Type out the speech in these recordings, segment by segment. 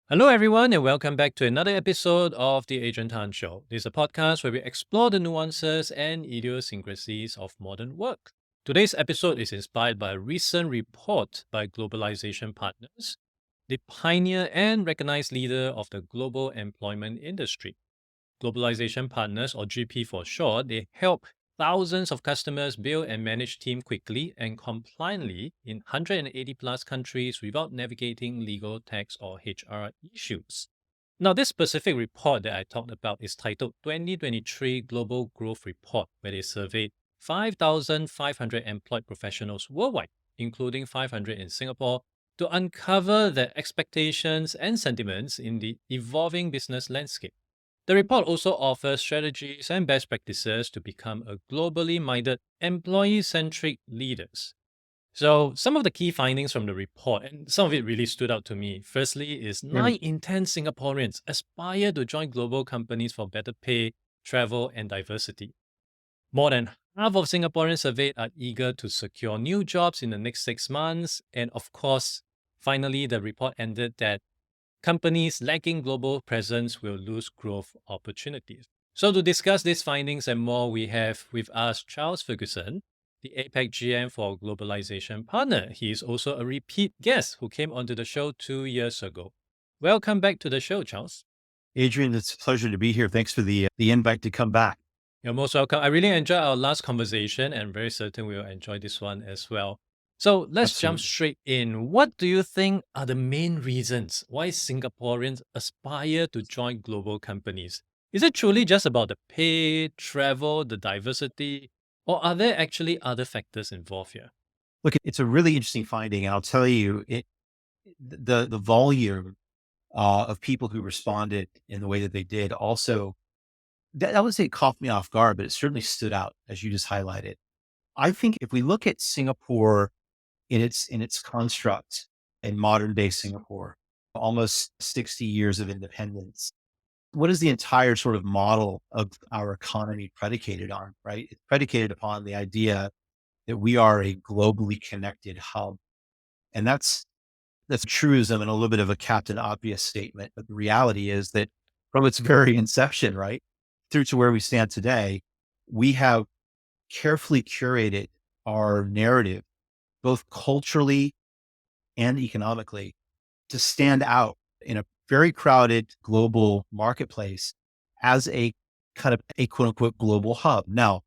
Hello, everyone, and welcome back to another episode of The Agent Han Show. This is a podcast where we explore the nuances and idiosyncrasies of modern work. Today's episode is inspired by a recent report by Globalization Partners, the pioneer and recognized leader of the global employment industry. Globalization Partners, or GP for short, they help thousands of customers build and manage team quickly and compliantly in 180 plus countries without navigating legal, tax, or HR issues. Now, this specific report that I talked about is titled 2023 Global Growth Report, where they surveyed 5,500 employed professionals worldwide, including 500 in Singapore, to uncover their expectations and sentiments in the evolving business landscape. The report also offers strategies and best practices to become a globally minded, employee centric leaders. So, some of the key findings from the report, and some of it really stood out to me. Firstly, is Mm, 9 in 10 Singaporeans aspire to join global companies for better pay, travel, and diversity. More than half of Singaporeans surveyed are eager to secure new jobs in the next 6 months. And of course, finally, the report ended that companies lacking global presence will lose growth opportunities. So, to discuss these findings and more, we have with us Charles Ferguson, the APAC GM for Globalization Partner. He is also a repeat guest who came onto the show 2 years ago. Welcome back to the show, Charles. Adrian, it's a pleasure to be here. Thanks for the invite to come back. You're most welcome. I really enjoyed our last conversation and very certain we will enjoy this one as well. So let's jump Absolutely. straight in. What do you think are the main reasons why Singaporeans aspire to join global companies? Is it truly just about the pay, travel, the diversity, or are there actually other factors involved here? Look, it's a really interesting finding, and I'll tell you, the volume of people who responded in the way that they did also that I would say caught me off guard, but it certainly stood out as you just highlighted. I think if we look at Singapore in its construct in modern day Singapore, almost 60 years of independence. What is the entire sort of model of our economy predicated on, right? It's predicated upon the idea that we are a globally connected hub. And that's a truism and a little bit of a Captain Obvious statement. But the reality is that from its very inception, right, through to where we stand today, we have carefully curated our narrative, both culturally and economically, to stand out in a very crowded global marketplace as a kind of a quote unquote global hub. Now,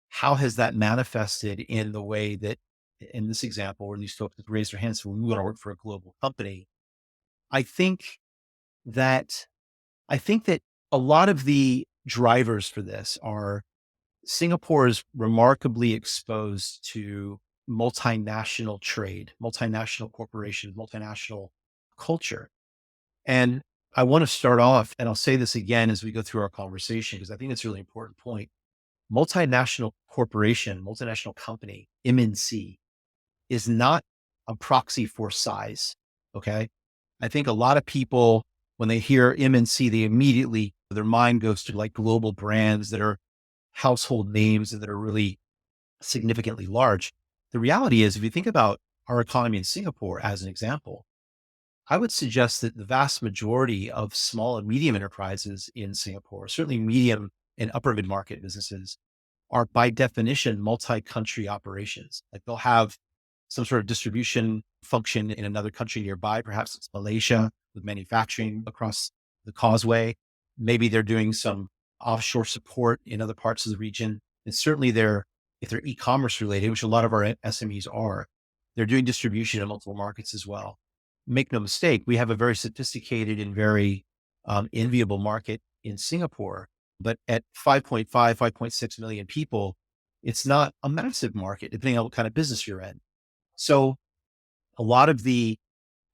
how has that manifested in the way that in this example where these folks raised their hands, so we want to work for a global company? I think that I think that a lot of the drivers for this are Singapore is remarkably exposed to multinational trade, multinational corporations, multinational culture. And I want to start off, and I'll say this again as we go through our conversation, because I think it's a really important point. Multinational corporation, multinational company, MNC, is not a proxy for size. Okay. I think a lot of people, when they hear MNC, they immediately, their mind goes to like global brands that are household names and that are really significantly large. The reality is, if you think about our economy in Singapore as an example, I would suggest that the vast majority of small and medium enterprises in Singapore, certainly medium and upper mid market businesses, are by definition multi-country operations. Like they'll have some sort of distribution function in another country nearby. Perhaps it's Malaysia with manufacturing across the causeway. Maybe they're doing some offshore support in other parts of the region. And certainly if they're e-commerce related, which a lot of our SMEs are, they're doing distribution in multiple markets as well. Make no mistake, we have a very sophisticated and very enviable market in Singapore, but at 5.5, 5.6 million people, it's not a massive market, depending on what kind of business you're in. So a lot of the,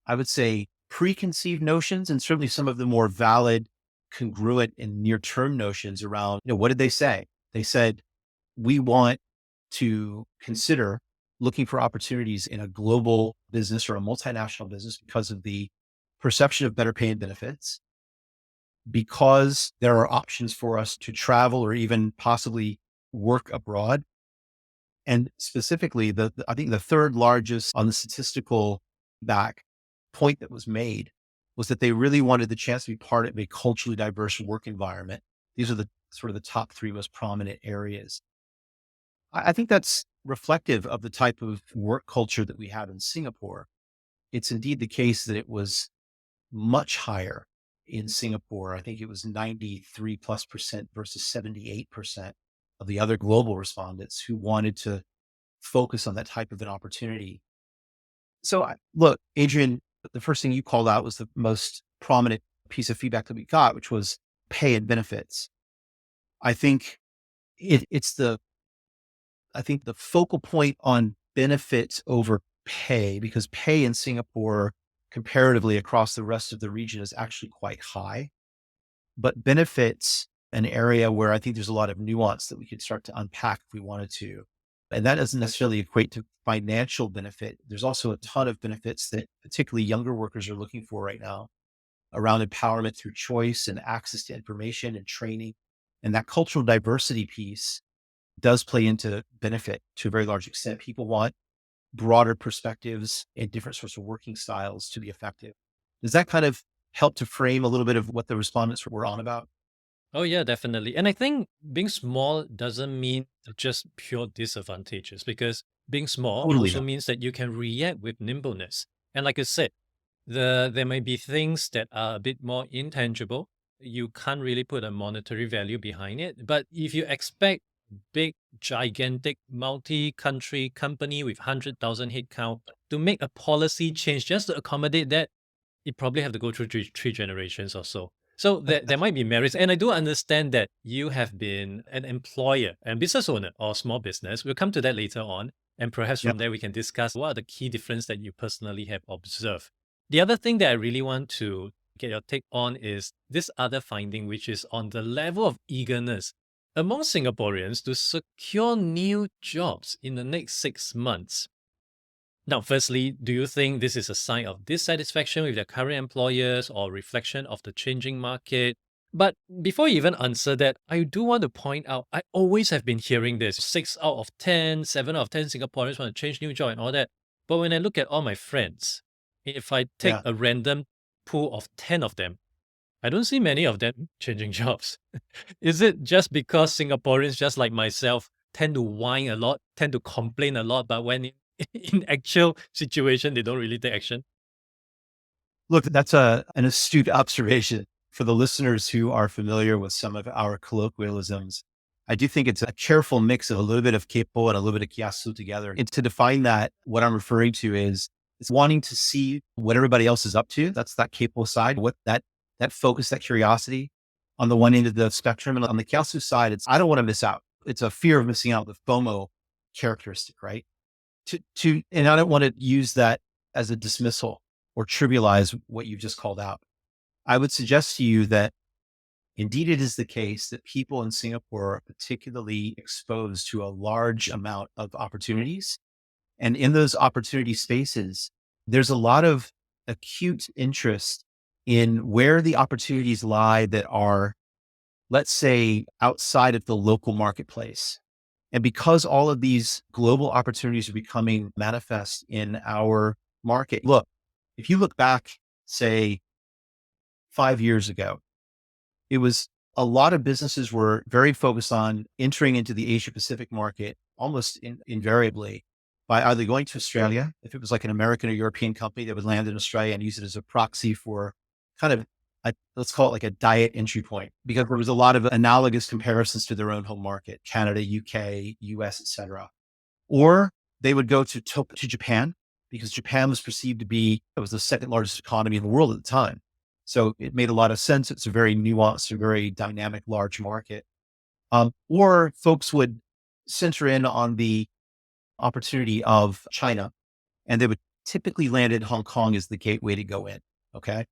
I would say, preconceived notions, and certainly some of the more valid, congruent and near term notions around, what did they say? They said, we want to consider looking for opportunities in a global business or a multinational business because of the perception of better pay and benefits, because there are options for us to travel or even possibly work abroad. And specifically, I think the third largest on the statistical back point that was made was that they really wanted the chance to be part of a culturally diverse work environment. These are the sort of the top three most prominent areas. I think that's reflective of the type of work culture that we have in Singapore. It's indeed the case that it was much higher in Singapore. I think it was 93 plus percent versus 78% of the other global respondents who wanted to focus on that type of an opportunity. So, look, Adrian, the first thing you called out was the most prominent piece of feedback that we got, which was pay and benefits. I think it's the focal point on benefits over pay, because pay in Singapore comparatively across the rest of the region is actually quite high. But benefits, an area where I think there's a lot of nuance that we could start to unpack if we wanted to. And that doesn't necessarily equate to financial benefit. There's also a ton of benefits that particularly younger workers are looking for right now around empowerment through choice and access to information and training. And that cultural diversity piece does play into benefit to a very large extent. People want broader perspectives and different sorts of working styles to be effective. Does that kind of help to frame a little bit of what the respondents were on about? Oh, yeah, definitely. And I think being small doesn't mean just pure disadvantages, because being small Totally also not. means that you can react with nimbleness. And like I said, there may be things that are a bit more intangible. You can't really put a monetary value behind it. But if you expect big, gigantic, multi-country company with 100,000 headcount to make a policy change just to accommodate that, you probably have to go through three generations or so. So there might be merits. And I do understand that you have been an employer and business owner or small business. We'll come to that later on. And perhaps Yep. from there, we can discuss what are the key difference that you personally have observed. The other thing that I really want to get your take on is this other finding, which is on the level of eagerness among Singaporeans to secure new jobs in the next 6 months. Now, firstly, do you think this is a sign of dissatisfaction with their current employers or reflection of the changing market? But before you even answer that, I do want to point out I always have been hearing this 6 out of 10, 7 out of 10 Singaporeans want to change new job and all that. But when I look at all my friends, if I take Yeah. a random pool of 10 of them, I don't see many of them changing jobs. Is it just because Singaporeans, just like myself, tend to whine a lot, tend to complain a lot, but when in actual situation, they don't really take action? Look, that's an astute observation for the listeners who are familiar with some of our colloquialisms. I do think it's a careful mix of a little bit of kepo and a little bit of kiasu together. And to define that, what I'm referring to is it's wanting to see what everybody else is up to. That's that kepo side, what that focus, that curiosity on the one end of the spectrum. And on the kiasu side, it's I don't want to miss out. It's a fear of missing out, the FOMO characteristic, right? And I don't want to use that as a dismissal or trivialize what you've just called out. I would suggest to you that indeed it is the case that people in Singapore are particularly exposed to a large amount of opportunities. And in those opportunity spaces, there's a lot of acute interest in where the opportunities lie that are, let's say, outside of the local marketplace. And because all of these global opportunities are becoming manifest in our market, look, if you look back, say, 5 years ago, it was a lot of businesses were very focused on entering into the Asia Pacific market almost invariably by either going to Australia. If it was like an American or European company, that would land in Australia and use it as a proxy for kind of let's call it like a diet entry point, because there was a lot of analogous comparisons to their own home market, Canada, UK, US, et cetera. Or they would go to Japan, because Japan was perceived to be, it was the second largest economy in the world at the time. So it made a lot of sense. It's a very nuanced, a very dynamic, large market. Or folks would center in on the opportunity of China, and they would typically land in Hong Kong as the gateway to go in. Okay.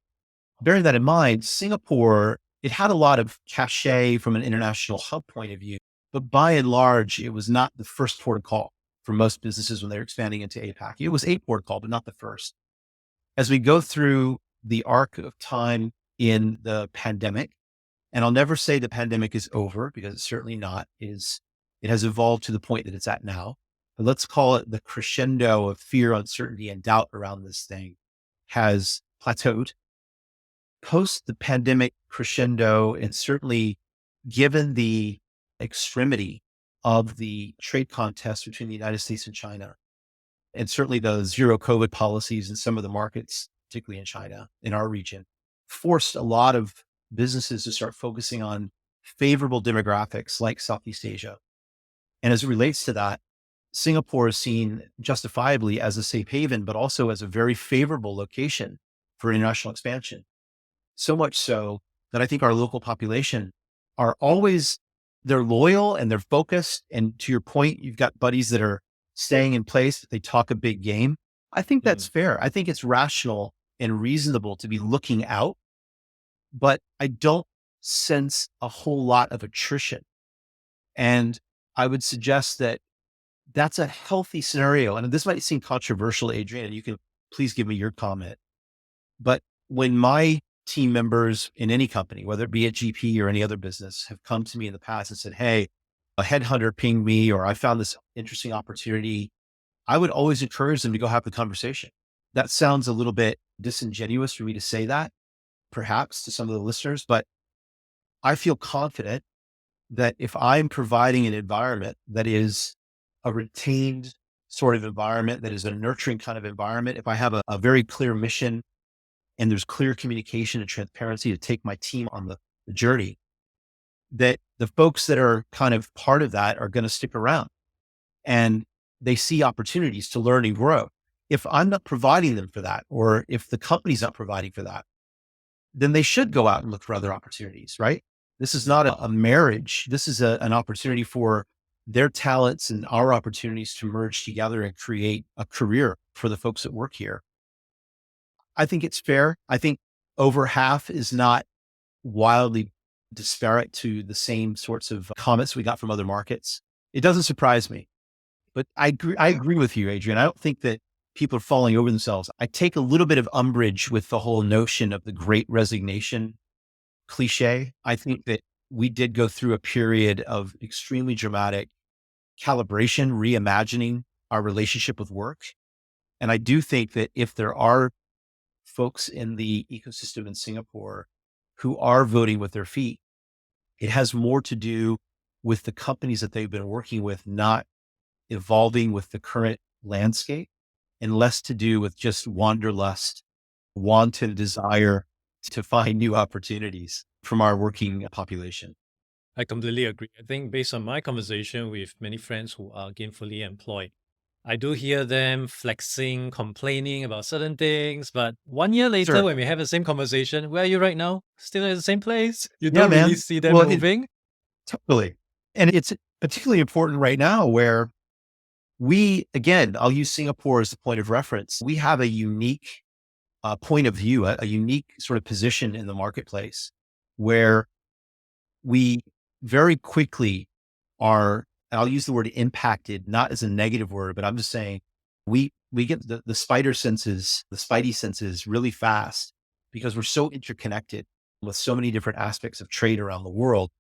Bearing that in mind, Singapore, it had a lot of cachet from an international hub point of view, but by and large, it was not the first port of call for most businesses when they were expanding into APAC. It was a port of call, but not the first. As we go through the arc of time in the pandemic, and I'll never say the pandemic is over, because it's certainly not, it has evolved to the point that it's at now. But let's call it the crescendo of fear, uncertainty, and doubt around this thing has plateaued. post the pandemic crescendo, and certainly given the extremity of the trade contest between the United States and China, and certainly the zero COVID policies in some of the markets, particularly in China, in our region, forced a lot of businesses to start focusing on favorable demographics like Southeast Asia. And as it relates to that, Singapore is seen justifiably as a safe haven, but also as a very favorable location for international expansion. So much so that I think our local population are always, they're loyal and they're focused. And to your point, you've got buddies that are staying in place. They talk a big game. I think that's Mm. fair. I think it's rational and reasonable to be looking out, but I don't sense a whole lot of attrition. And I would suggest that that's a healthy scenario. And this might seem controversial, Adrian, and you can please give me your comment. But when my team members in any company, whether it be at GP or any other business, have come to me in the past and said, "Hey, a headhunter pinged me, or I found this interesting opportunity," I would always encourage them to go have the conversation. That sounds a little bit disingenuous for me to say that, perhaps to some of the listeners, but I feel confident that if I'm providing an environment that is a retained sort of environment, that is a nurturing kind of environment, if I have a very clear mission and there's clear communication and transparency to take my team on the journey, that the folks that are kind of part of that are going to stick around and they see opportunities to learn and grow. If I'm not providing them for that, or if the company's not providing for that, then they should go out and look for other opportunities, right? This is not a marriage. This is an opportunity for their talents and our opportunities to merge together and create a career for the folks that work here. I think it's fair. I think over half is not wildly disparate to the same sorts of comments we got from other markets. It doesn't surprise me, but I agree with you, Adrian. I don't think that people are falling over themselves. I take a little bit of umbrage with the whole notion of the great resignation cliche. I think that we did go through a period of extremely dramatic calibration, reimagining our relationship with work. And I do think that if there are folks in the ecosystem in Singapore who are voting with their feet, it has more to do with the companies that they've been working with not evolving with the current landscape, and less to do with just wanderlust, wanton desire to find new opportunities from our working population. I completely agree. I think based on my conversation with many friends who are gainfully employed, I do hear them flexing, complaining about certain things. But 1 year later, Sure. when we have the same conversation, where are you right now? Still at the same place? You Yeah, don't really man. see them Well, moving? totally. And it's particularly important right now where we, again, I'll use Singapore as the point of reference. We have a unique point of view, a unique sort of position in the marketplace where we very quickly are, I'll use the word impacted, not as a negative word, but I'm just saying we get the spider senses, the spidey senses really fast because we're so interconnected with so many different aspects of trade around the world.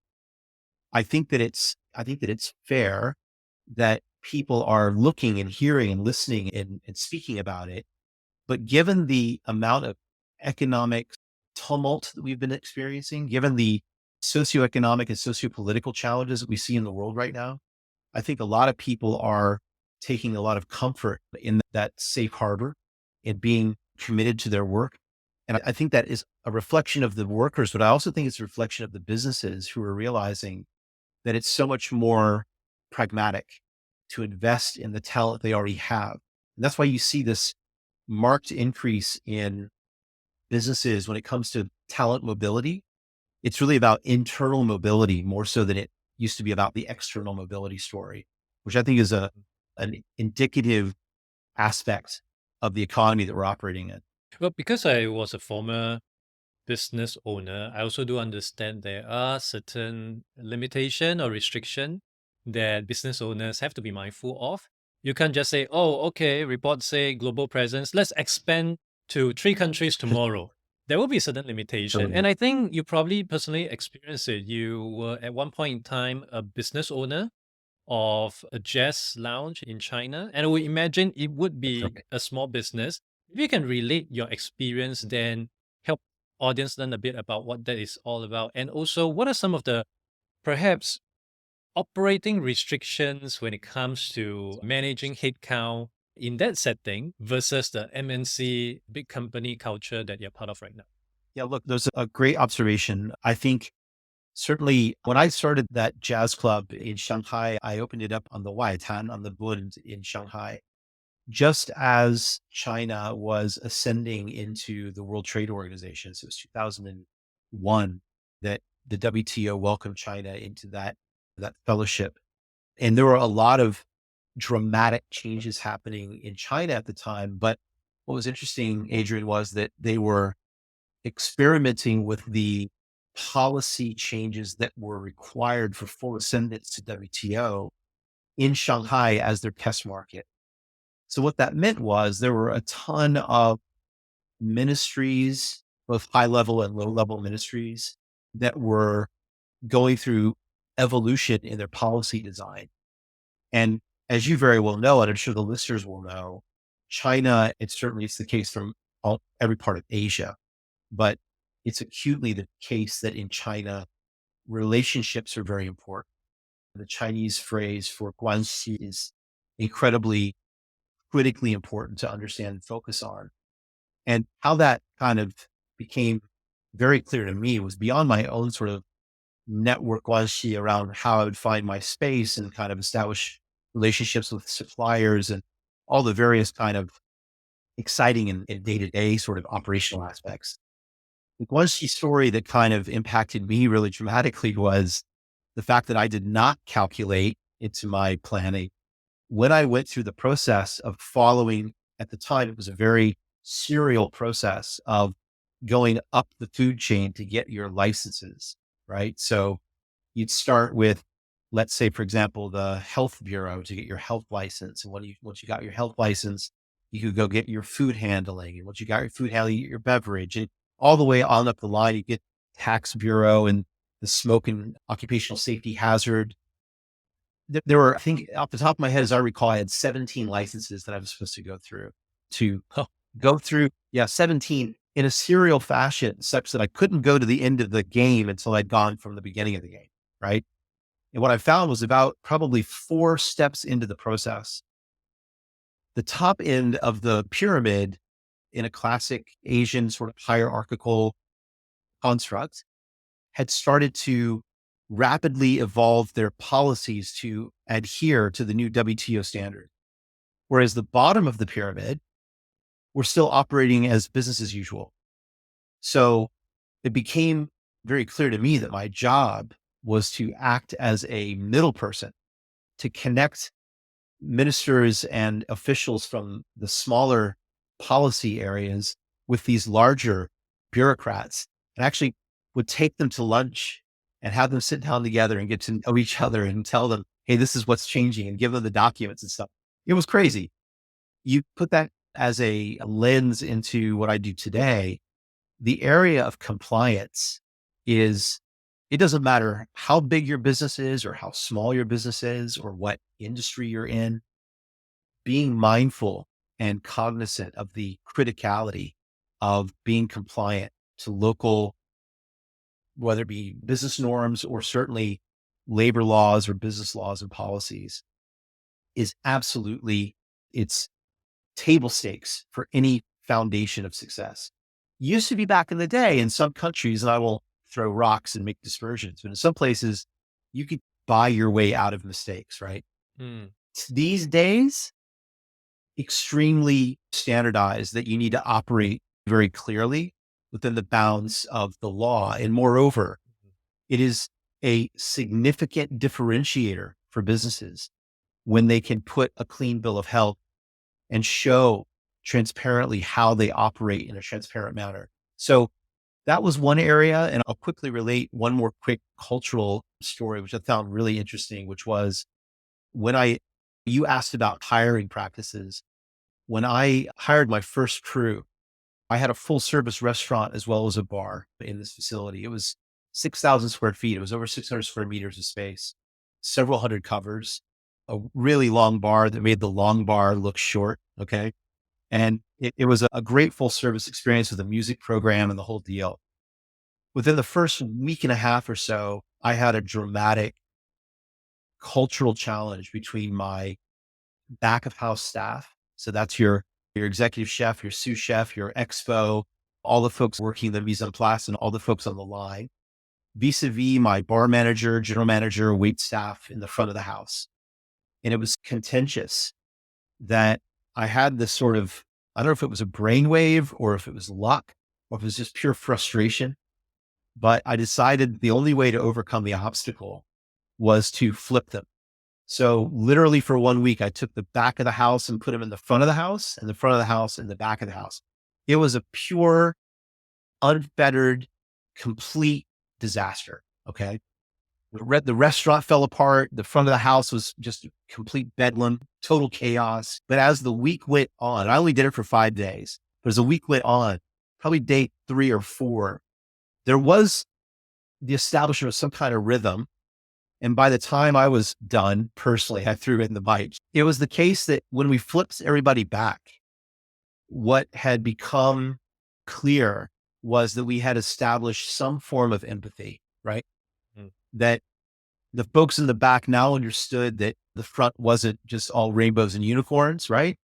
I think that it's fair that people are looking and hearing and listening and speaking about it. But given the amount of economic tumult that we've been experiencing, given the socioeconomic and sociopolitical challenges that we see in the world right now, I think a lot of people are taking a lot of comfort in that safe harbor and being committed to their work. And I think that is a reflection of the workers, but I also think it's a reflection of the businesses who are realizing that it's so much more pragmatic to invest in the talent they already have. And that's why you see this marked increase in businesses when it comes to talent mobility. It's really about internal mobility more so than it used to be about the external mobility story, which I think is an indicative aspect of the economy that we're operating in. Well, because I was a former business owner, I also do understand there are certain limitation or restriction that business owners have to be mindful of. You can't just say, "Oh, okay, reports say global presence. Let's expand to 3 countries tomorrow." There will be certain limitation. Totally. And I think you probably personally experienced it. You were at one point in time a business owner of a jazz lounge in China. And I would imagine it would be Okay. a small business. If you can relate your experience, then help audience learn a bit about what that is all about? And also, what are some of the perhaps operating restrictions when it comes to managing headcount in that setting versus the MNC big company culture that you're part of right now? Yeah, look, there's a great observation. I think certainly when I started that jazz club in Shanghai, I opened it up on the Waitan on the Bund in Shanghai, just as China was ascending into the World Trade Organization. So it was 2001 that the WTO welcomed China into that fellowship. And there were a lot of dramatic changes happening in China at the time. But what was interesting, Adrian, was that they were experimenting with the policy changes that were required for full ascendance to WTO in Shanghai as their test market. So what that meant was there were a ton of ministries, both high level and low level ministries, that were going through evolution in their policy design. And as you very well know, and I'm sure the listeners will know, China, it certainly is the case from every part of Asia, but it's acutely the case that in China, relationships are very important. The Chinese phrase for guanxi is incredibly critically important to understand and focus on. And how that kind of became very clear to me was beyond my own sort of network guanxi around how I would find my space and kind of establish relationships with suppliers and all the various kind of exciting and day-to-day sort of operational aspects. The guanxi story that kind of impacted me really dramatically was the fact that I did not calculate into my planning when I went through the process of following. At the time, it was a very serial process of going up the food chain to get your licenses, right? So you'd start with, let's say, for example, the health bureau to get your health license. And once you got your health license, you could go get your food handling. And once you got your food handling, you get your beverage, and all the way on up the line, you get tax bureau and the smoke and occupational safety hazard. There were, I think off the top of my head, as I recall, I had 17 licenses that I was supposed to Oh, go through. Yeah, 17 in a serial fashion such that I couldn't go to the end of the game until I'd gone from the beginning of the game. Right. And what I found was about probably 4 steps into the process, the top end of the pyramid in a classic Asian sort of hierarchical construct had started to rapidly evolve their policies to adhere to the new WTO standard. Whereas the bottom of the pyramid were still operating as business as usual. So it became very clear to me that my job was to act as a middle person to connect ministers and officials from the smaller policy areas with these larger bureaucrats, and actually would take them to lunch and have them sit down together and get to know each other and tell them, hey, this is what's changing, and give them the documents and stuff. It was crazy. You put that as a lens into what I do today. The area of compliance is, it doesn't matter how big your business is or how small your business is or what industry you're in, being mindful and cognizant of the criticality of being compliant to local, whether it be business norms or certainly labor laws or business laws and policies, is absolutely, it's table stakes for any foundation of success. Used to be back in the day in some countries, and I will throw rocks and make dispersions, but in some places you could buy your way out of mistakes, right? mm, These days, extremely standardized that you need to operate very clearly within the bounds of the law. And moreover, it is a significant differentiator for businesses when they can put a clean bill of health and show transparently how they operate in a transparent manner. So that was one area. And I'll quickly relate one more quick cultural story, which I found really interesting, which was when you asked about hiring practices. When I hired my first crew, I had a full service restaurant as well as a bar in this facility. It was 6,000 square feet. It was over 600 square meters of space, several hundred covers, a really long bar that made the long bar look short. Okay. And it was a great full service experience with a music program and the whole deal. within the first week and a half or so, I had a dramatic cultural challenge between my back of house staff. So that's your executive chef, your sous chef, your expo, all the folks working the mise en place and all the folks on the line, vis-a-vis my bar manager, general manager, wait staff in the front of the house. And it was contentious that I had this sort of, I don't know if it was a brainwave or if it was luck or if it was just pure frustration, but I decided the only way to overcome the obstacle was to flip them. So literally for 1 week, I took the back of the house and put them in the front of the house and the front of the house and the back of the house. It was a pure, unfettered, complete disaster. Okay. The restaurant fell apart. The front of the house was just complete bedlam, total chaos. But as the week went on, I only did it for 5 days, but as the week went on, probably day 3 or 4, there was the establishment of some kind of rhythm. And by the time I was done, personally, I threw in the bite. It was the case that when we flipped everybody back, what had become clear was that we had established some form of empathy, right? Mm. That the folks in the back now understood that the front wasn't just all rainbows and unicorns, right?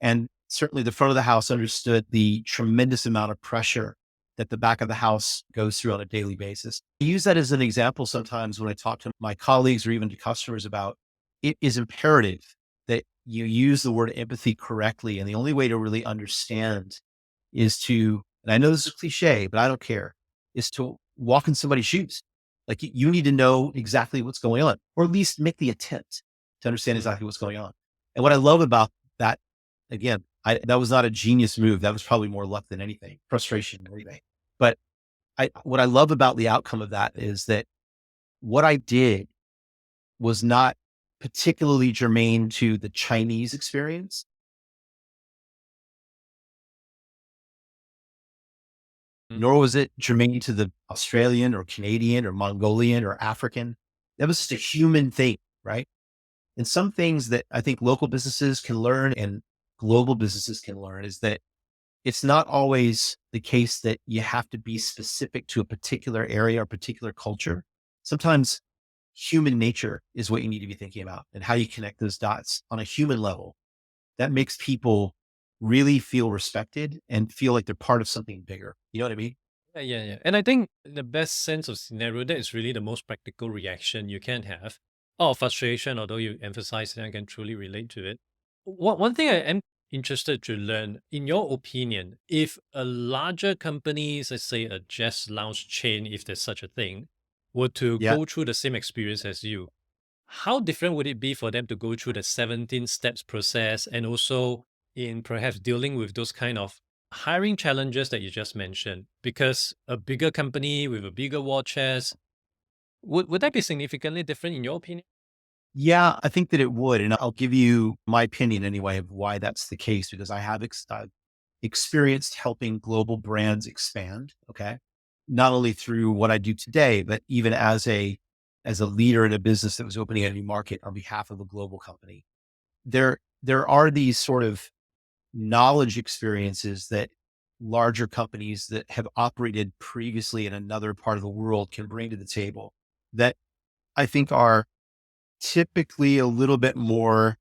And certainly the front of the house understood the tremendous amount of pressure that the back of the house goes through on a daily basis. I use that as an example sometimes when I talk to my colleagues or even to customers about it is imperative that you use the word empathy correctly. And the only way to really understand is to, and I know this is cliche, but I don't care, is to walk in somebody's shoes. Like you need to know exactly what's going on, or at least make the attempt to understand exactly what's going on. And what I love about that, again, that was not a genius move. That was probably more luck than anything, frustration than anything. But what I love about the outcome of that is that what I did was not particularly germane to the Chinese experience, Mm. nor was it germane to the Australian or Canadian or Mongolian or African. That was just a human thing, right? And some things that I think local businesses can learn and global businesses can learn is that it's not always the case that you have to be specific to a particular area or particular culture. Sometimes human nature is what you need to be thinking about and how you connect those dots on a human level. That makes people really feel respected and feel like they're part of something bigger. You know what I mean? Yeah, yeah, yeah. And I think in the best sense of scenario, that is really the most practical reaction you can have. Out of frustration, although you emphasize that I can truly relate to it. One thing I am interested to learn, in your opinion, if a larger company, let's say a jazz lounge chain, if there's such a thing, were to Yeah. go through the same experience as you, how different would it be for them to go through the 17 steps process and also in perhaps dealing with those kind of hiring challenges that you just mentioned? Because a bigger company with a bigger war chest, would that be significantly different in your opinion? Yeah, I think that it would. And I'll give you my opinion anyway of why that's the case, because I have experienced helping global brands expand. Okay. Not only through what I do today, but even as a leader in a business that was opening a new market on behalf of a global company. There are these sort of knowledge experiences that larger companies that have operated previously in another part of the world can bring to the table that I think are typically a little bit more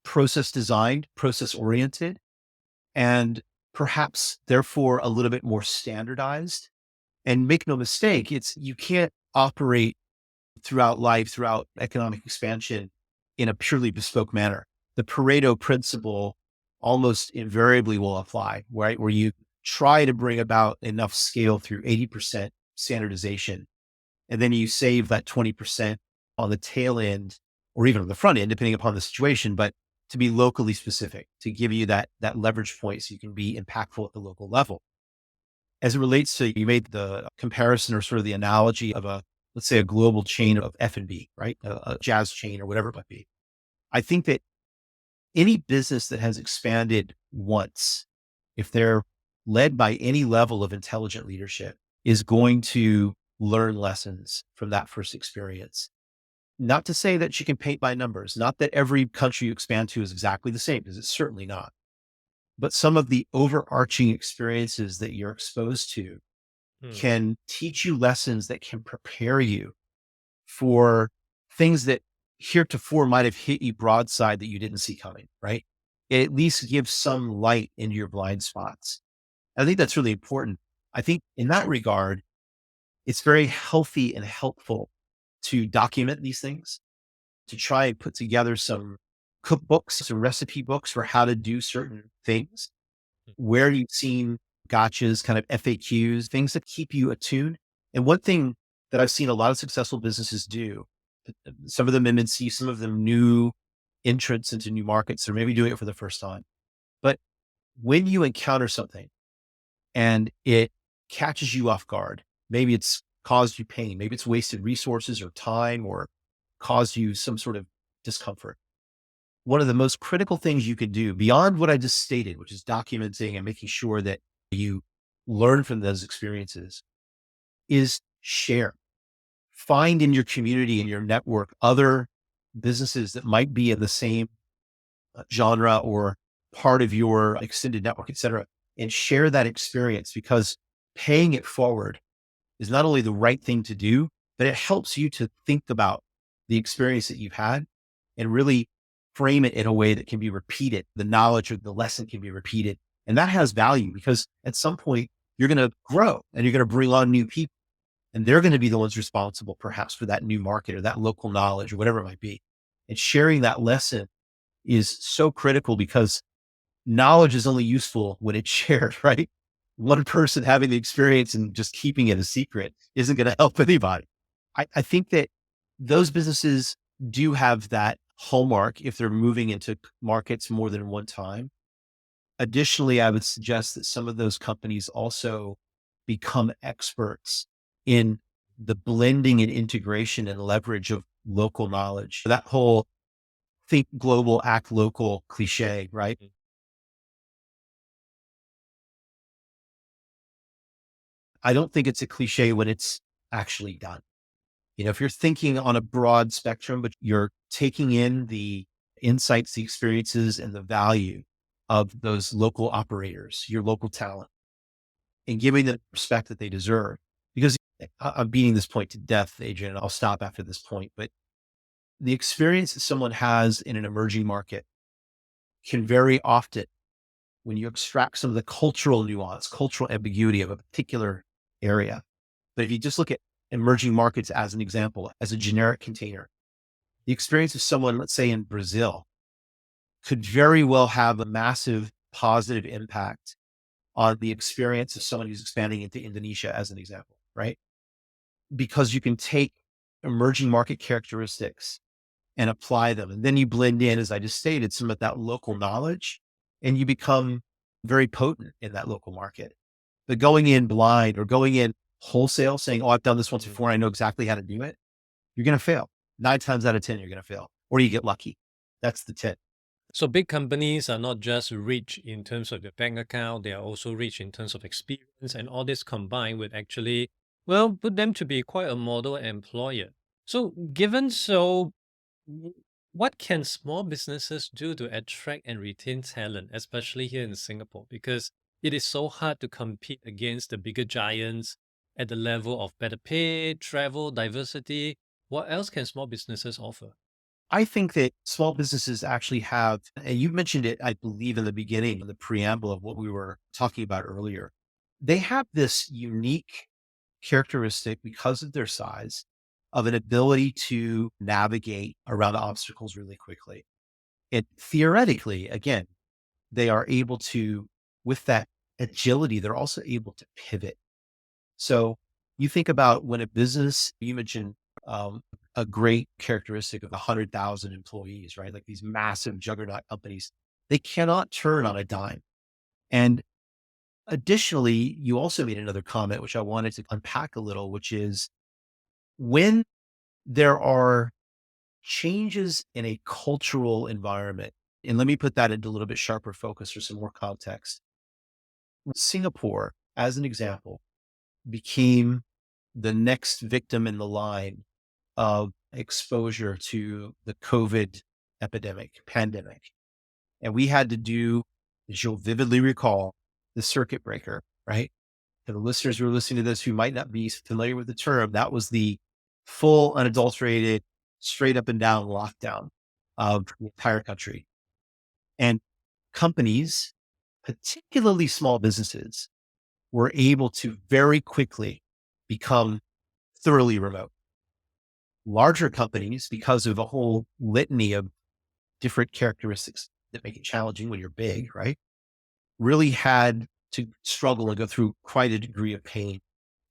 process designed, process oriented, and perhaps therefore a little bit more standardized. And make no mistake, you can't operate throughout life, throughout economic expansion in a purely bespoke manner. The Pareto principle almost invariably will apply, right? Where you try to bring about enough scale through 80% standardization, and then you save that 20% on the tail end or even on the front end, depending upon the situation, but to be locally specific, to give you that leverage point so you can be impactful at the local level. As it relates to, you made the comparison or sort of the analogy of let's say a global chain of F&B, right? A jazz chain or whatever it might be. I think that any business that has expanded once, if they're led by any level of intelligent leadership, is going to learn lessons from that first experience. Not to say that you can paint by numbers, not that every country you expand to is exactly the same, because it's certainly not. But some of the overarching experiences that you're exposed to Mm, can teach you lessons that can prepare you for things that heretofore might have hit you broadside that you didn't see coming, right? It at least gives some light into your blind spots. I think that's really important. I think in that regard, it's very healthy and helpful to document these things, to try and put together some cookbooks, some recipe books for how to do certain things, mm, where you've seen gotchas, kind of FAQs, things that keep you attuned. And one thing that I've seen a lot of successful businesses do, some of them MNC, some of them new entrants into new markets, or maybe doing it for the first time. But when you encounter something and it catches you off guard, maybe it's caused you pain, maybe it's wasted resources or time or caused you some sort of discomfort. One of the most critical things you can do beyond what I just stated, which is documenting and making sure that you learn from those experiences, is share. Find in your community and your network other businesses that might be in the same genre or part of your extended network, et cetera, and share that experience, because paying it forward is not only the right thing to do, but it helps you to think about the experience that you've had and really frame it in a way that can be repeated. The knowledge or the lesson can be repeated. And that has value because at some point you're going to grow and you're going to bring on new people, and they're going to be the ones responsible perhaps for that new market or that local knowledge or whatever it might be. And sharing that lesson is so critical because knowledge is only useful when it's shared, right? One person having the experience and just keeping it a secret isn't going to help anybody. I think that those businesses do have that hallmark if they're moving into markets more than one time. Additionally, I would suggest that some of those companies also become experts in the blending and integration and leverage of local knowledge. That whole think global, act local cliche, right? mm. I don't think it's a cliche when it's actually done. You know, if you're thinking on a broad spectrum, but you're taking in the insights, the experiences, and the value of those local operators, your local talent, and giving them the respect that they deserve. Because I'm beating this point to death, Adrian, and I'll stop after this point. But the experience that someone has in an emerging market can very often, when you extract some of the cultural nuance, cultural ambiguity of a particular area. But if you just look at emerging markets as an example, as a generic container, the experience of someone, let's say in Brazil, could very well have a massive positive impact on the experience of someone who's expanding into Indonesia, as an example, right? Because you can take emerging market characteristics and apply them. And then you blend in, as I just stated, some of that local knowledge, and you become very potent in that local market. But going in blind or going in wholesale saying, oh, I've done this once Mm. before, I know exactly how to do it, you're going to fail. 9 times out of 10, you're going to fail, or you get lucky. That's the tip. So big companies are not just rich in terms of their bank account, they are also rich in terms of experience, and all this combined would actually, well, put them to be quite a model employer. So given so, w- what can small businesses do to attract and retain talent, especially here in Singapore? Because it is so hard to compete against the bigger giants at the level of better pay, travel, diversity. What else can small businesses offer? I think that small businesses actually have, and you mentioned it, I believe, in the beginning, in the preamble of what we were talking about earlier. They have this unique characteristic because of their size of an ability to navigate around obstacles really quickly. And theoretically, again, they are able to, with that agility, they're also able to pivot. So you think about when a business, you mentioned um, a great characteristic of 100,000 employees, right? Like these massive juggernaut companies, they cannot turn on a dime. And additionally, you also made another comment, which I wanted to unpack a little, which is when there are changes in a cultural environment, and let me put that into a little bit sharper focus for some more context. Singapore, as an example, became the next victim in the line of exposure to the COVID pandemic. And we had to do, as you'll vividly recall, the circuit breaker, right? To the listeners who are listening to this who might not be familiar with the term, that was the full, unadulterated, straight up and down lockdown of the entire country. And companies, particularly small businesses, were able to very quickly become thoroughly remote. Larger companies, because of a whole litany of different characteristics that make it challenging when you're big, right? Really had to struggle and go through quite a degree of pain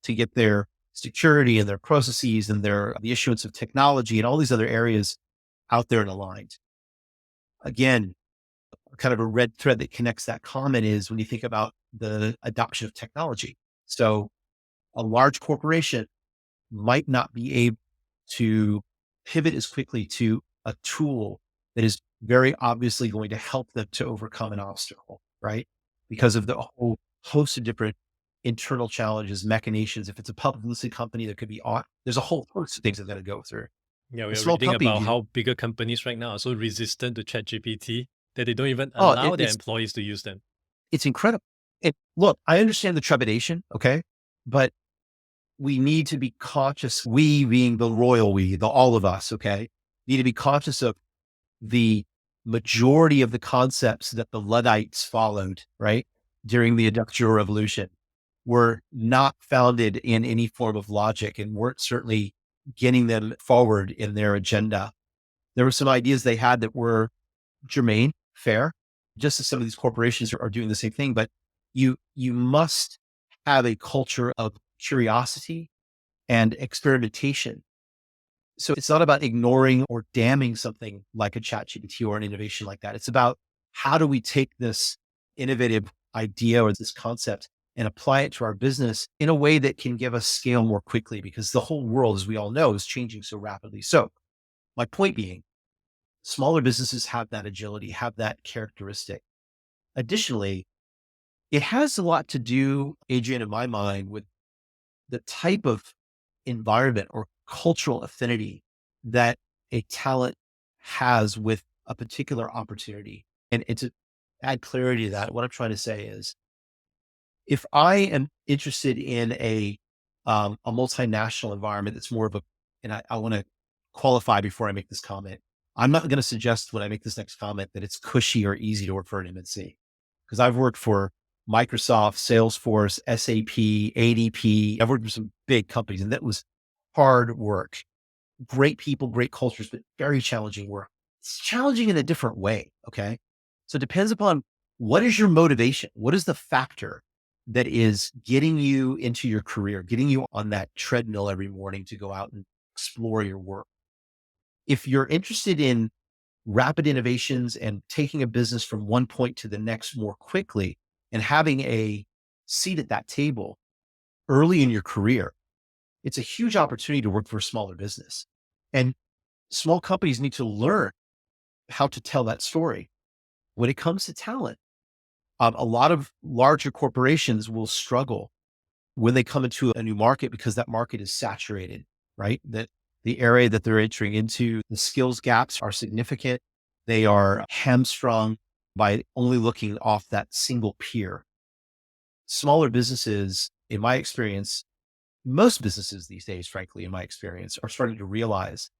to get their security and their processes and the issuance of technology and all these other areas out there and aligned. Again, kind of a red thread that connects that comment is when you think about the adoption of technology. So a large corporation might not be able to pivot as quickly to a tool that is very obviously going to help them to overcome an obstacle, right? Because of the whole host of different internal challenges, machinations. If it's a public listed company, there could be, there's a whole host of things that got to go through. Yeah, A we are small reading about company, how bigger companies right now are so resistant to ChatGPT that they don't even oh, allow it, their it's, employees to use them. it's incredible. Look, I understand the trepidation. Okay. But we need to be conscious, we being the royal we, the all of us, okay, need to be conscious of the majority of the concepts that the Luddites followed, right, during the Industrial Revolution were not founded in any form of logic and weren't certainly getting them forward in their agenda. There were some ideas they had that were germane, fair, just as some of these corporations are doing the same thing. But you must have a culture of curiosity and experimentation. So it's not about ignoring or damning something like a chat GPT or an innovation like that. It's about how do we take this innovative idea or this concept and apply it to our business in a way that can give us scale more quickly because the whole world, as we all know, is changing so rapidly. So my point being, smaller businesses have that agility, have that characteristic. Additionally, it has a lot to do, Adrian, in my mind, with the type of environment or cultural affinity that a talent has with a particular opportunity. And to add clarity to that, what I'm trying to say is if I am interested in a multinational environment that's more of a, and I want to qualify before I make this comment. I'm not going to suggest when I make this next comment that it's cushy or easy to work for an MNC because I've worked for Microsoft, Salesforce, SAP, ADP. I've worked for some big companies and that was hard work. Great people, great cultures, but very challenging work. It's challenging in a different way. Okay. So it depends upon what is your motivation? What is the factor that is getting you into your career, getting you on that treadmill every morning to go out and explore your work? If you're interested in rapid innovations and taking a business from one point to the next more quickly and having a seat at that table early in your career, it's a huge opportunity to work for a smaller business. And small companies need to learn how to tell that story. When it comes to talent, a lot of larger corporations will struggle when they come into a new market because that market is saturated, right? That the area that they're entering into, the skills gaps are significant. They are hamstrung by only looking off that single peer. Smaller businesses, in my experience, most businesses these days, frankly, in my experience, are starting to realize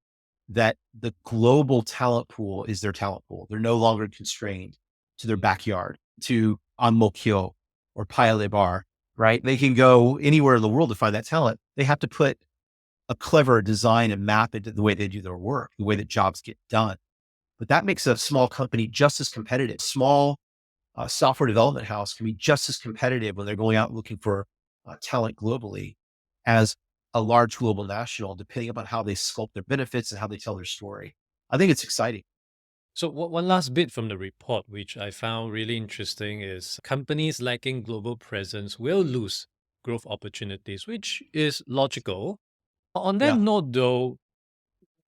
that the global talent pool is their talent pool. They're no longer constrained to their backyard, to An Mo Kyo or Paya Lebar, right? They can go anywhere in the world to find that talent. They have to put a clever design and map into the way they do their work, the way that jobs get done. But that makes a small company just as competitive. Small software development house can be just as competitive when they're going out looking for talent globally as a large global national, depending upon how they sculpt their benefits and how they tell their story. I think it's exciting. So, one last bit from the report, which I found really interesting, is companies lacking global presence will lose growth opportunities, which is logical. On that Yeah. note, though,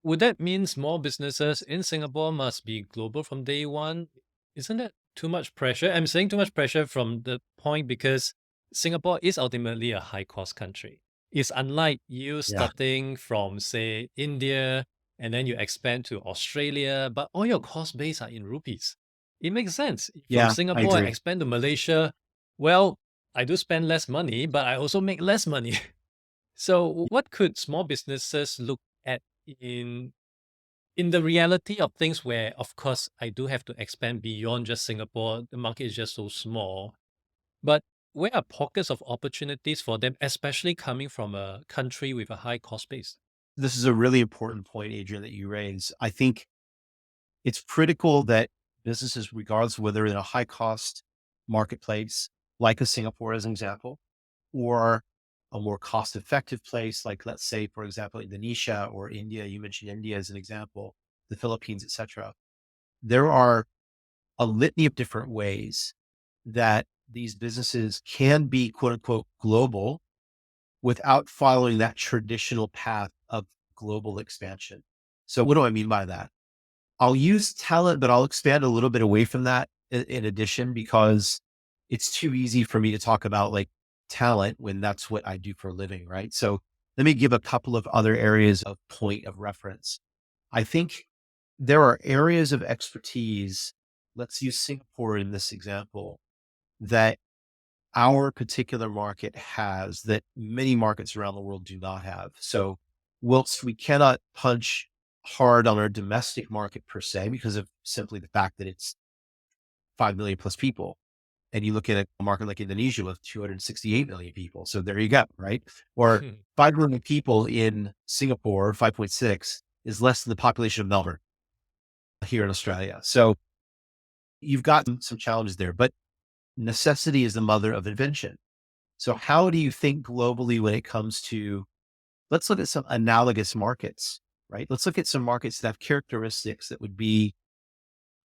would that mean small businesses in Singapore must be global from day one? Isn't that too much pressure? I'm saying too much pressure from the point because Singapore is ultimately a high cost country. It's unlike you Yeah. starting from, say, India and then you expand to Australia, but all your cost base are in rupees. It makes sense. From Yeah. I Singapore, agree. expand to Malaysia. Well, I do spend less money, but I also make less money. So, what could small businesses look at in in the reality of things where, of course, I do have to expand beyond just Singapore. The market is just so small. But where are pockets of opportunities for them, especially coming from a country with a high cost base? This is a really important point, Adrian, that you raise. I think it's critical that businesses, regardless of whether they're in a high cost marketplace, like a Singapore as an example, or a more cost effective place, like let's say, for example, Indonesia or India, you mentioned India as an example, the Philippines, et cetera. There are a litany of different ways that these businesses can be quote unquote global without following that traditional path of global expansion. So what do I mean by that? I'll use talent, but I'll expand a little bit away from that in addition, because it's too easy for me to talk about like talent when that's what I do for a living, right? So let me give a couple of other areas of point of reference. I think there are areas of expertise. Let's use Singapore in this example, that our particular market has that many markets around the world do not have. So whilst we cannot punch hard on our domestic market per se, because of simply the fact that it's 5 million plus people, and you look at a market like Indonesia with 268 million people. So there you go, right? Or 5 million people in Singapore, 5.6 is less than the population of Melbourne here in Australia. So you've got some challenges there, but necessity is the mother of invention. So how do you think globally when it comes to, let's look at some analogous markets, right? Let's look at some markets that have characteristics that would be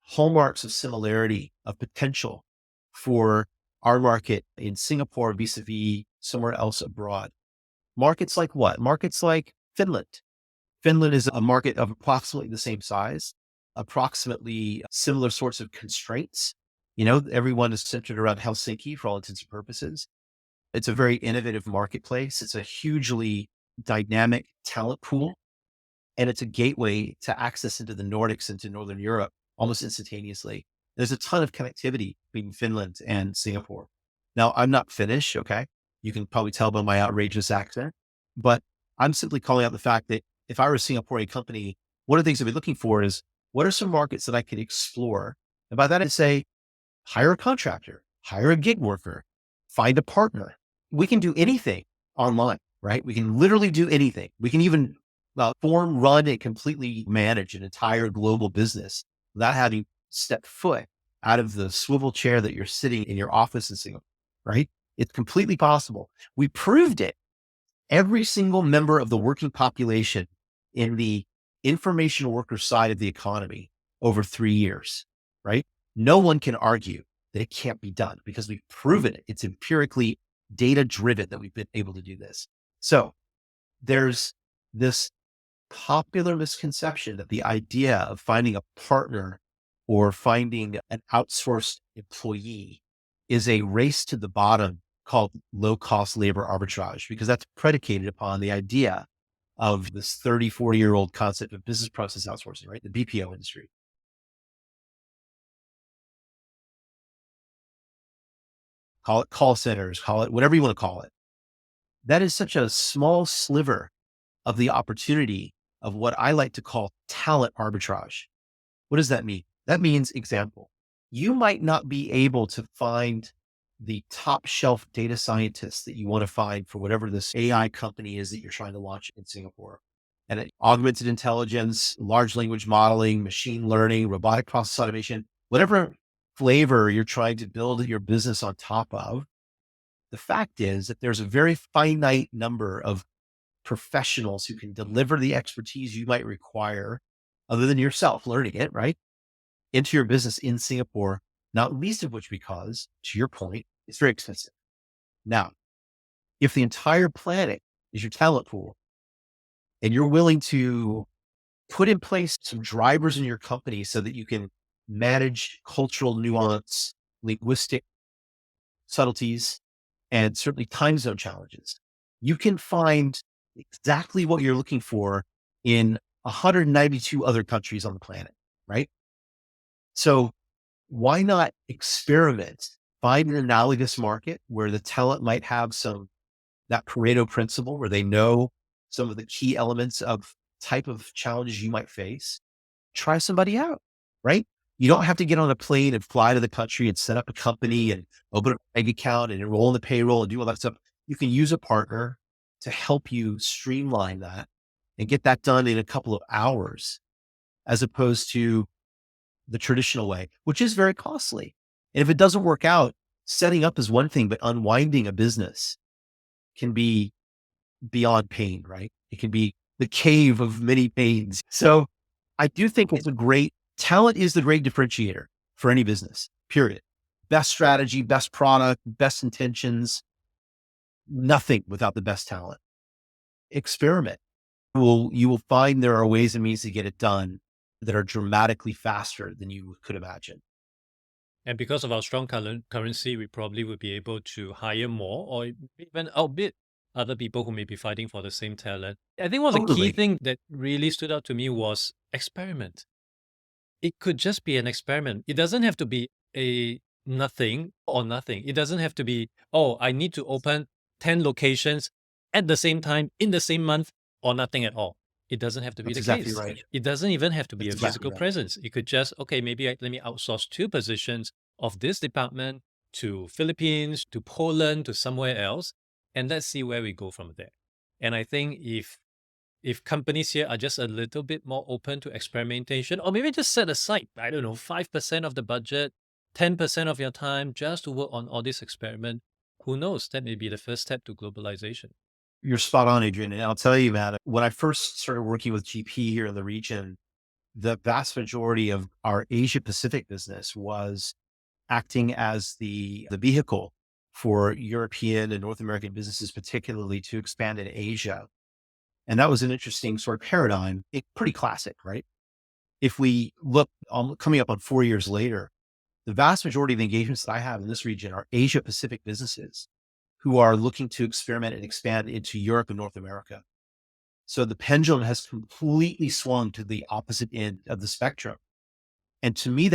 hallmarks of similarity, of potential for our market in Singapore vis-a-vis somewhere else abroad. Markets like what? Markets like Finland. Finland is a market of approximately the same size, approximately similar sorts of constraints. You know, everyone is centered around Helsinki for all intents and purposes. It's a very innovative marketplace. It's a hugely dynamic talent pool, and it's a gateway to access into the Nordics, into Northern Europe almost instantaneously. There's a ton of connectivity between Finland and Singapore. Now, I'm not Finnish, okay? You can probably tell by my outrageous accent, but I'm simply calling out the fact that if I were a Singaporean company, one of the things I'd be looking for is what are some markets that I could explore? And by that, I say, hire a contractor, hire a gig worker, find a partner. We can do anything online, right? We can literally do anything. We can even form, run, and completely manage an entire global business without having stepped foot out of the swivel chair that you're sitting in your office in Singapore, right? It's completely possible. We proved it. Every single member of the working population in the information worker side of the economy over 3 years, right? No one can argue that it can't be done because we've proven it. It's empirically data driven that we've been able to do this. So there's this popular misconception that the idea of finding a partner or finding an outsourced employee is a race to the bottom called low cost labor arbitrage, because that's predicated upon the idea of this 30, 40-year-old concept of business process outsourcing, right? The BPO industry. Call it call centers, call it whatever you want to call it. That is such a small sliver of the opportunity of what I like to call talent arbitrage. What does that mean? That means, example, you might not be able to find the top shelf data scientists that you want to find for whatever this AI company is that you're trying to launch in Singapore. And augmented intelligence, large language modeling, machine learning, robotic process automation, whatever flavor you're trying to build your business on top of. The fact is that there's a very finite number of professionals who can deliver the expertise you might require other than yourself learning it, right? Into your business in Singapore, not least of which because, to your point, it's very expensive. Now, if the entire planet is your talent pool and you're willing to put in place some drivers in your company so that you can manage cultural nuance, linguistic subtleties, and certainly time zone challenges, you can find exactly what you're looking for in 192 other countries on the planet, right? So why not experiment find an analogous market where the talent might have that Pareto principle where they know some of the key elements of type of challenges you might face. Try somebody out, right? You don't have to get on a plane and fly to the country and set up a company and open a bank account and enroll in the payroll and do all that stuff. You can use a partner to help you streamline that and get that done in a couple of hours, as opposed to the traditional way, which is very costly. And if it doesn't work out, setting up is one thing, but unwinding a business can be beyond pain, right? It can be the cave of many pains. So I do think talent is the great differentiator for any business, period. Best strategy, best product, best intentions, nothing without the best talent. Experiment. You will find there are ways and means to get it done that are dramatically faster than you could imagine. And because of our strong currency, we probably would be able to hire more or even outbid other people who may be fighting for the same talent. I think one of the key Totally. things that really stood out to me was experiment. It could just be an experiment. It doesn't have to be a nothing or nothing. It doesn't have to be, oh, I need to open 10 locations at the same time in the same month or nothing at all. It doesn't have to be That's the exactly case. right. It doesn't even have to be That's a exactly physical right. presence. It could just, okay, maybe let me outsource 2 positions of this department to Philippines, to Poland, to somewhere else, and let's see where we go from there. And I think if companies here are just a little bit more open to experimentation, or maybe just set aside, I don't know, 5% of the budget, 10% of your time just to work on all this experiment, who knows? That may be the first step to globalization. You're spot on, Adrian. And I'll tell you, Matt, when I first started working with GP here in the region, the vast majority of our Asia Pacific business was acting as the vehicle for European and North American businesses, particularly to expand in Asia. And that was an interesting sort of paradigm, pretty classic, right? If we look coming up on 4 years later, the vast majority of the engagements that I have in this region are Asia Pacific businesses who are looking to experiment and expand into Europe and North America. So the pendulum has completely swung to the opposite end of the spectrum. And to me,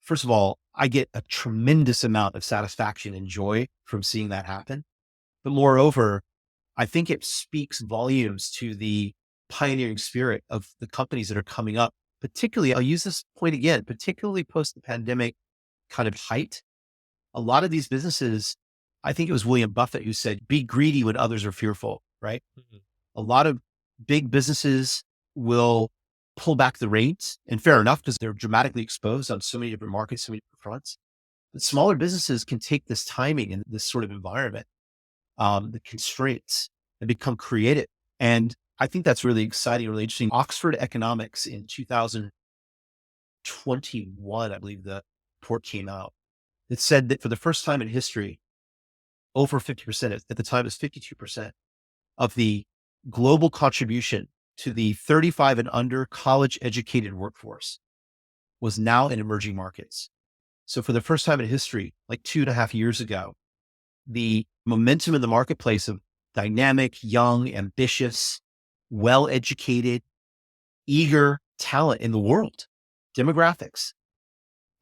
first of all, I get a tremendous amount of satisfaction and joy from seeing that happen. But moreover, I think it speaks volumes to the pioneering spirit of the companies that are coming up. Particularly, I'll use this point again, particularly post the pandemic kind of height. A lot of these businesses, I think it was William Buffett who said, be greedy when others are fearful, right? Mhm. A lot of big businesses will pull back the reins, and fair enough, because they're dramatically exposed on so many different markets, so many different fronts. But smaller businesses can take this timing and this sort of environment, the constraints, and become creative. And I think that's really exciting, really interesting. Oxford Economics in 2021, I believe the report came out. It said that for the first time in history, over 50%, at the time it was 52%, of the global contribution to the 35 and under college educated workforce was now in emerging markets. So for the first time in history, like 2.5 years ago, the momentum in the marketplace of dynamic, young, ambitious, well-educated, eager talent in the world, demographics,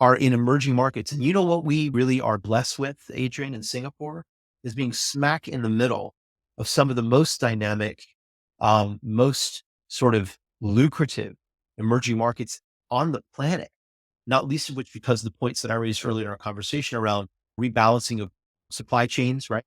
are in emerging markets. And you know what we really are blessed with, Adrian, in Singapore, is being smack in the middle of some of the most dynamic, most sort of lucrative emerging markets on the planet, not least of which because of the points that I raised earlier in our conversation around rebalancing of supply chains, right?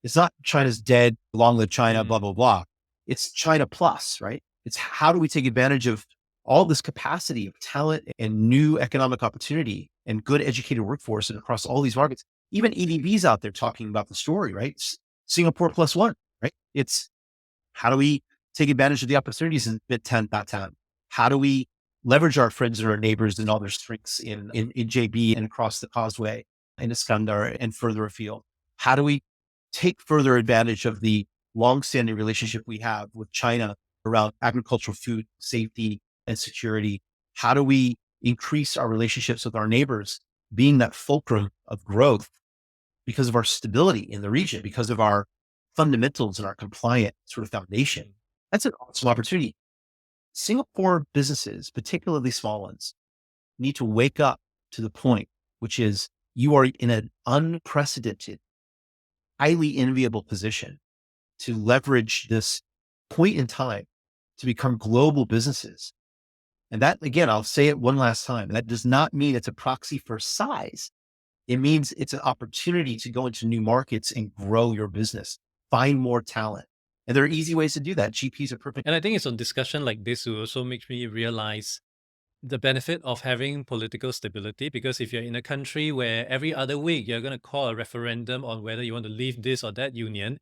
It's not China's dead, long live China, blah, Mm. blah, blah. It's China plus, right? It's how do we take advantage of all this capacity of talent and new economic opportunity and good educated workforce and across all these markets. Even EDV's out there talking about the story, right? Singapore plus one, right? It's how do we take advantage of the opportunities in mid-10, that time? How do we leverage our friends and our neighbors and all their strengths in JB and across the causeway in Iskandar and further afield? How do we take further advantage of the longstanding relationship we have with China around agricultural food safety and security? How do we increase our relationships with our neighbors, being that fulcrum of growth because of our stability in the region, because of our fundamentals and our compliant sort of foundation? That's an awesome opportunity. Singapore businesses, particularly small ones, need to wake up to the point, which is you are in an unprecedented, highly enviable position to leverage this point in time to become global businesses. And that, again, I'll say it one last time. That does not mean it's a proxy for size. It means it's an opportunity to go into new markets and grow your business, find more talent. And there are easy ways to do that. GPs are perfect. And I think it's on discussion like this who also makes me realize the benefit of having political stability, because if you're in a country where every other week you're going to call a referendum on whether you want to leave this or that union,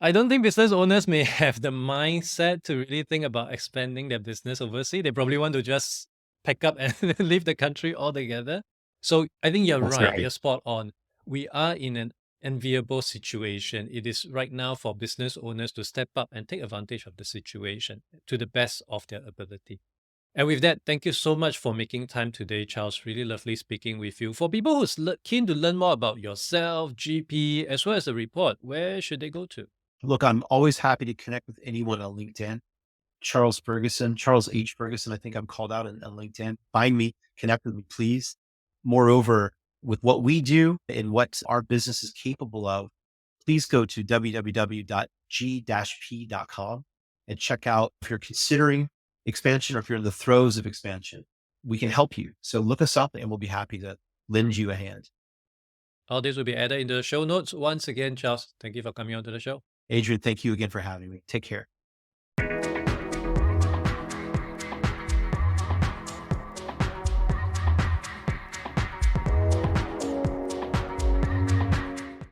I don't think business owners may have the mindset to really think about expanding their business overseas. They probably want to just pack up and leave the country altogether. So I think you're That's right. right. You're spot on. We are in an enviable situation. It is right now for business owners to step up and take advantage of the situation to the best of their ability. And with that, thank you so much for making time today, Charles. Really lovely speaking with you. For people who's keen to learn more about yourself, GP, as well as the report, where should they go to? Look, I'm always happy to connect with anyone on LinkedIn. Charles Ferguson, Charles H. Ferguson, I think I'm called out on LinkedIn. Find me, connect with me, please. Moreover, with what we do and what our business is capable of, please go to www.g-p.com and check out if you're considering expansion or if you're in the throes of expansion. We can help you. So look us up and we'll be happy to lend you a hand. All this will be added in the show notes. Once again, Charles, thank you for coming on to the show. Adrian, thank you again for having me. Take care.